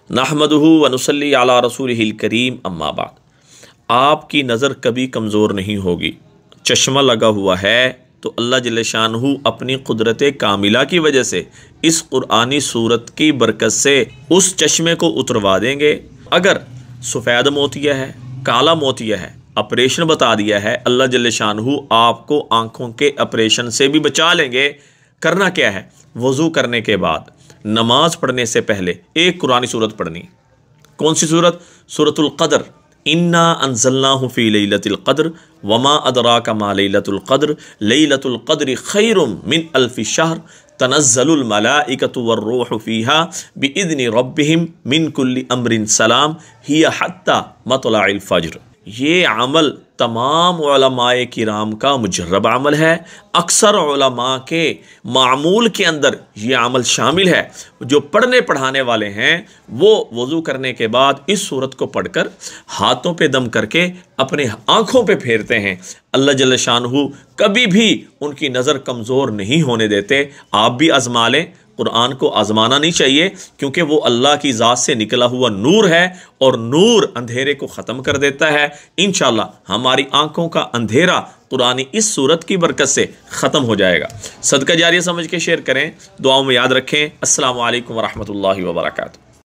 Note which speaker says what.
Speaker 1: नहमदुहु व नुसल्ली अला रसूलिहिल करीम अम्मा बाद। आपकी नज़र कभी कमज़ोर नहीं होगी। चश्मा लगा हुआ है तो अल्लाह जल्ले शानहू अपनी कुदरत कामिला की वजह से इस कुरानी सूरत की बरकत से उस चश्मे को उतरवा देंगे। अगर सफ़ेद मोतिया है, काला मोतिया है, ऑपरेशन बता दिया है, अल्लाह जल्ले शानहू आपको आँखों के ऑपरेशन से भी बचा लेंगे। करना क्या है? वज़ू करने के बाद नमाज पढ़ने से पहले एक कुरानी सूरत पढ़नी। कौन सी सूरत? सूरतुल क़द्र। इन्ना अंज़लनाहु फ़ी लैलतिल क़द्र वमा अदराका मा लैलतुल क़द्र लैलतुल क़द्रि खैरुम मिन अल्फ़ि शहर तनज़्ज़लुल मलाइकतु वर्रूहु फ़ीहा बिइज़्नि रब्बिहिम मिन कुल्लि अम्रिन सलाम हिया हत्ता मतलअल फ़ज्र। ये अमल तमाम उलमाए किराम का मुजर्रब अमल है। अक्सर उलमा के मामूल के अंदर ये अमल शामिल है। जो पढ़ने पढ़ाने वाले हैं वो वज़ू करने के बाद इस सूरत को पढ़कर हाथों पे दम करके अपने आँखों पे फेरते हैं। अल्लाह जल्ल शानहू कभी भी उनकी नज़र कमज़ोर नहीं होने देते। आप भी आज़मा लें। कुरान को आज़माना नहीं चाहिए क्योंकि वो अल्लाह की ज़ात से निकला हुआ नूर है और नूर अंधेरे को ख़त्म कर देता है। इंशाअल्लाह हमारी आंखों का अंधेरा कुरानी इस सूरत की बरकत से ख़त्म हो जाएगा। सदका जारिया समझ के शेयर करें, दुआओं में याद रखें। अस्सलामु अलैकुम वरहमतुल्लाहि वबरकातुहू।